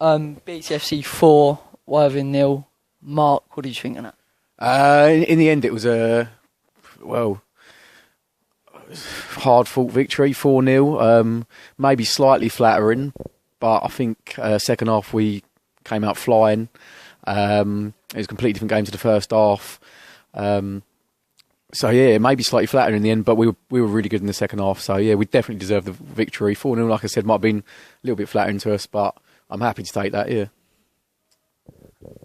BTFC 4, Worthing 0. Mark, what did you think of that? In the end, it was a hard-fought victory, 4-0. Maybe slightly flattering, but I think second half we came out flying. It was a completely different game to the first half. So yeah, maybe slightly flattering in the end, but we were really good in the second half. So yeah, we definitely deserved the victory. 4-0, like I said, might have been a little bit flattering to us, but I'm happy to take that. Yeah.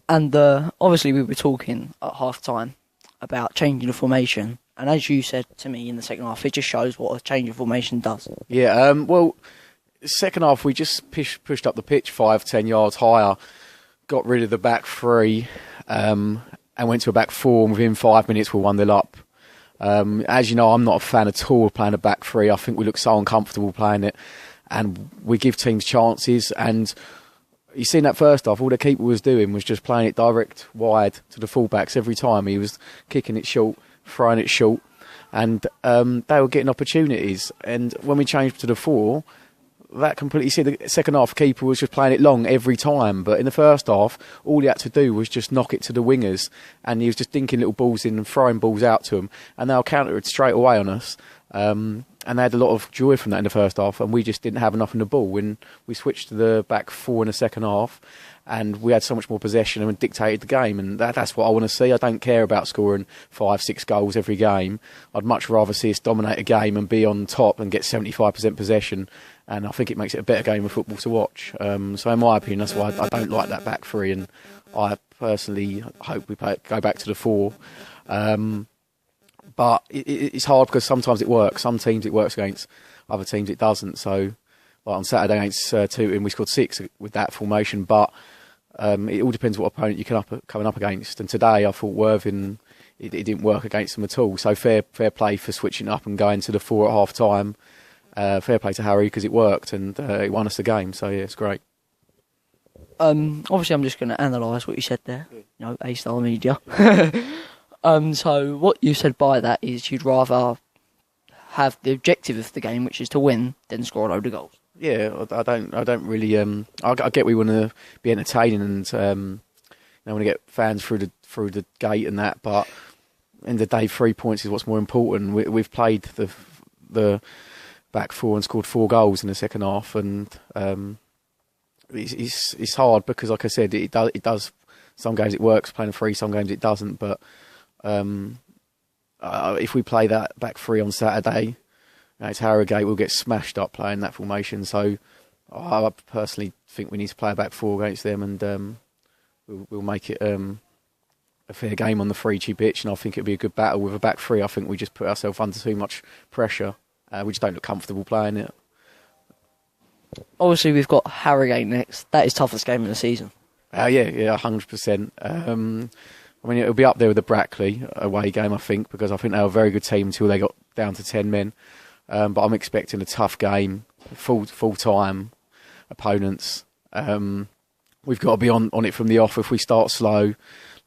And obviously we were talking at half-time about changing the formation. And as you said to me in the second half, it just shows what a change of formation does. Yeah, second half we just pushed up the pitch 5-10 yards higher, got rid of the back three, and went to a back four, and within 5 minutes we 1-0 up. As you know, I'm not a fan at all of playing a back three. I think we look so uncomfortable playing it, and we give teams chances. And you seen that first half, all the keeper was doing was just playing it direct wide to the fullbacks every time. He was kicking it short, throwing it short, and they were getting opportunities. And when we changed to the four, that completely, see, the second half keeper was just playing it long every time, but in the first half all he had to do was just knock it to the wingers, and he was just dinking little balls in and throwing balls out to them, and they'll counter it straight away on us. And they had a lot of joy from that in the first half, and we just didn't have enough in the ball. When we switched to the back four in the second half, and we had so much more possession and dictated the game, and that's what I want to see. I don't care about scoring 5-6 goals every game. I'd much rather see us dominate a game and be on top and get 75% possession, and I think it makes it a better game of football to watch. So in my opinion, that's why I don't like that back three, and I personally hope we go back to the four. But it's hard because sometimes it works. Some teams it works against, other teams it doesn't. So like on Saturday against Tooting, we scored 6 with that formation, but it all depends what opponent you're coming up against. And today I thought Worthing, it didn't work against them at all. So fair play for switching up and going to the 4 at half time. Fair play to Harry because it worked, and it won us the game. So yeah, it's great. Obviously I'm just going to analyse what you said there. You know, A-Star Media. So what you said by that is you'd rather have the objective of the game, which is to win, than score a load of goals. Yeah, I don't really. I get we want to be entertaining and want to get fans through the gate and that, but in the day 3 points is what's more important. We've played the back four and scored 4 goals in the second half, and it's hard because, like I said, it does. Some games it works playing a three, some games it doesn't. But if we play that back three on Saturday, it's Harrogate, we'll get smashed up playing that formation. So I personally think we need to play a back four against them, and we'll make it a fair game on the Freachy pitch. And I think it'll be a good battle with a back three. I think we just put ourselves under too much pressure. We just don't look comfortable playing it. Obviously, we've got Harrogate next. That is toughest game of the season. Yeah, 100%. I mean, it'll be up there with the Brackley away game, I think, because I think they were a very good team until they got down to 10 men. But I'm expecting a tough game, full-time opponents. We've got to be on it from the off. If we start slow,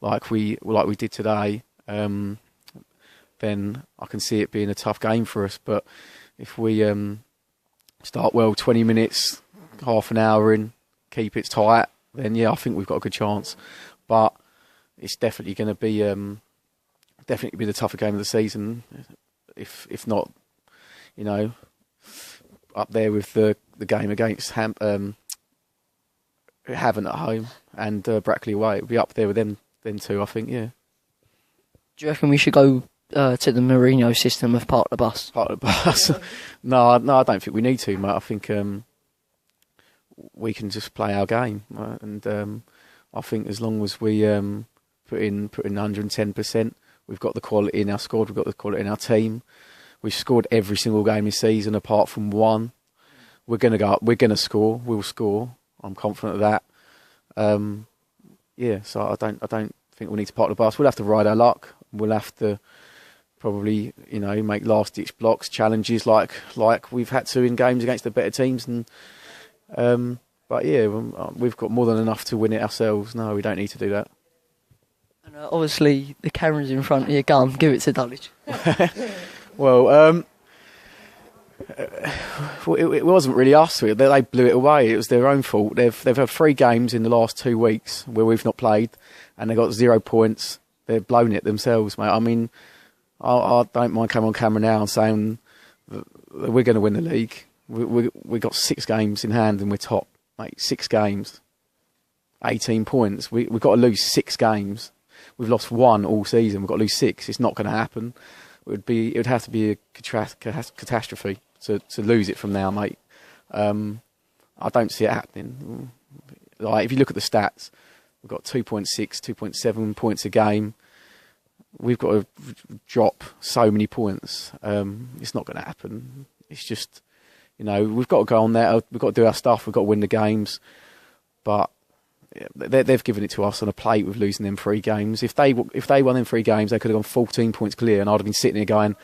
like we did today, then I can see it being a tough game for us. But if we start well, 20 minutes, half an hour in, keep it tight, then yeah, I think we've got a good chance. But it's definitely going to be the tougher game of the season, if not, up there with the game against Havant at home and Brackley away. It'll be up there with them two, I think. Yeah. Do you reckon we should go to the Mourinho system of part of the bus? Part of the bus? No, I don't think we need to, mate. I think we can just play our game, right? And I think as long as we put in 110%, we've got the quality in our squad, we've got the quality in our team. We've scored every single game this season apart from one. We're going to go up, we're going to score, we'll score. I'm confident of that. So I don't think we need to part the bus. We'll have to ride our luck. We'll have to probably, make last-ditch blocks, challenges like we've had to in games against the better teams. And but yeah, we've got more than enough to win it ourselves. No, we don't need to do that. And obviously, the camera's in front of you. Go on, give it to Dulwich. Well, It wasn't really us. They blew it away. It was their own fault. They've had 3 games in the last 2 weeks where we've not played, and they got 0 points. They've blown it themselves, mate. I mean, I don't mind coming on camera now and saying that we're going to win the league. We got 6 games in hand and we're top, mate. 6 games, 18 points. We've got to lose 6 games. We've lost 1 all season. We've got to lose 6. It's not going to happen. It would have to be a catastrophe to lose it from now, mate. I don't see it happening. Like, if you look at the stats, we've got 2.6, 2.7 points a game. We've got to drop so many points. It's not going to happen. It's just, we've got to go on there. We've got to do our stuff. We've got to win the games. But they've given it to us on a plate with losing them 3 games. If they won them 3 games, they could have gone 14 points clear, and I'd have been sitting here going,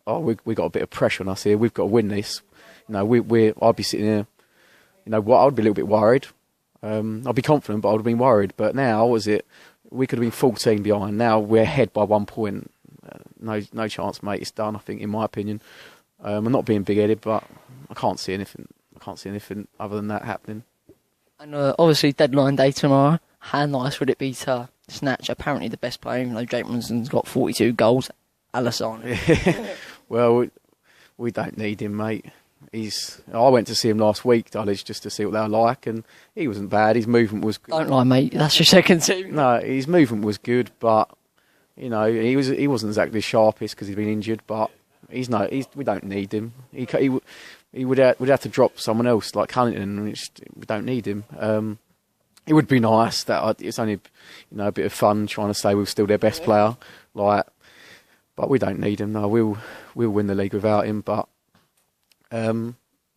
"Oh, we got a bit of pressure on us here. We've got to win this." I'd be sitting here. I'd be a little bit worried. I'd be confident, but I'd have been worried. But now, we could have been 14 behind. Now we're ahead by 1 point. No chance, mate. It's done, I think, in my opinion. I'm not being big-headed, but I can't see anything. Other than that happening. And obviously, deadline day tomorrow. How nice would it be to snatch apparently the best player, even though Jake Robinson's got 42 goals, Alessandro? Well, we don't need him, mate. I went to see him last week, Dulwich, just to see what they were like, and he wasn't bad. His movement was good. Don't lie, mate. That's your second team. No, his movement was good, but he wasn't exactly the sharpest because he'd been injured. But we don't need him. He would have to drop someone else like Cunnington. We don't need him. It would be nice that it's only a bit of fun trying to say we're still their best player, but we don't need him. No, we'll win the league without him. But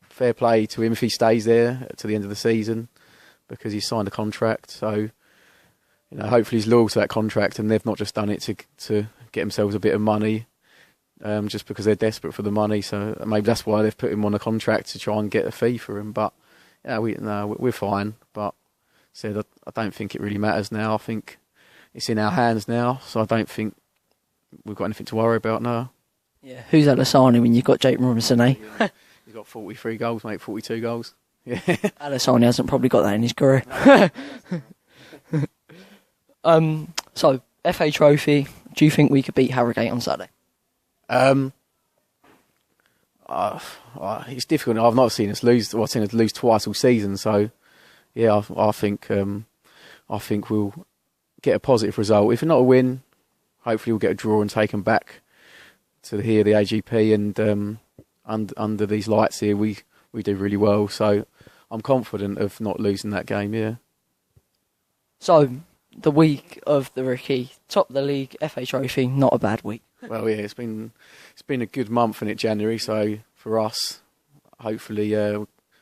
fair play to him if he stays there to the end of the season, because he's signed a contract. So hopefully he's loyal to that contract, and they've not just done it to get themselves a bit of money. Just because they're desperate for the money, so maybe that's why they've put him on a contract to try and get a fee for him. But we're fine. But I don't think it really matters now. I think it's in our hands now, so I don't think we've got anything to worry about now. Yeah, who's Alessandro when you've got Jake Robinson, eh? He's got 43 goals, mate. 42 goals. Yeah, Alessandro hasn't probably got that in his career. So FA Trophy. Do you think we could beat Harrogate on Saturday? It's difficult. I've not seen us lose. I've seen us lose twice all season. So, yeah, I think we'll get a positive result. If not a win, hopefully we'll get a draw and take them back to the AGP. And under these lights here, we do really well. So, I'm confident of not losing that game. Yeah. So, the week of the Ricky, top of the league, FA Trophy, not a bad week. Well, yeah, it's been a good month in January. So for us, hopefully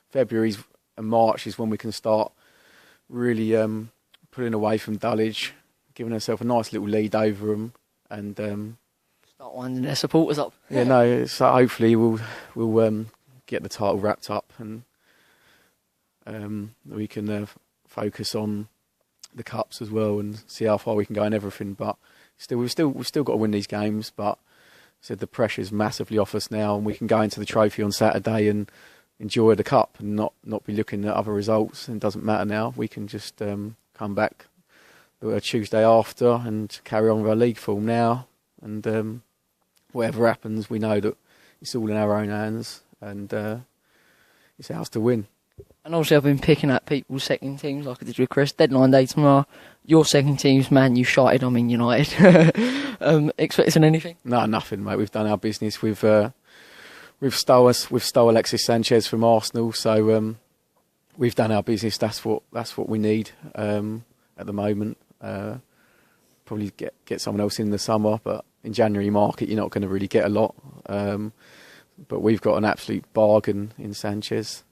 February and March is when we can start really pulling away from Dulwich, giving ourselves a nice little lead over them, and start winding their supporters up. Yeah, no. So hopefully we'll get the title wrapped up, and we can focus on the cups as well and see how far we can go and everything. But we've still got to win these games. But the pressure's massively off us now, and we can go into the trophy on Saturday and enjoy the cup and not be looking at other results. And it doesn't matter now. We can just come back the Tuesday after and carry on with our league form now. And whatever happens, we know that it's all in our own hands, and it's ours to win. And obviously I've been picking at people's second teams like I did with Chris. Deadline day tomorrow. Your second team's Man, you shouted I'm in United. Expecting anything? No, nothing, mate. We've done our business. We've stole Alexis Sanchez from Arsenal, so we've done our business. That's what we need at the moment. Probably get someone else in the summer, but in January market you're not going to really get a lot. But we've got an absolute bargain in Sanchez.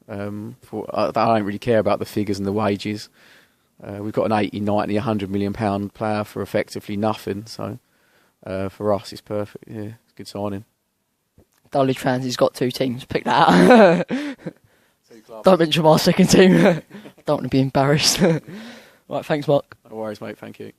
I don't really care about the figures and the wages. We've got an 80, 90, £100 million player for effectively nothing. So for us, it's perfect. Yeah, it's a good signing. Dulwich fans, he's got 2 teams. Pick that out. Don't mention my second team. Don't want to be embarrassed. Right, thanks, Mark. No worries, mate. Thank you.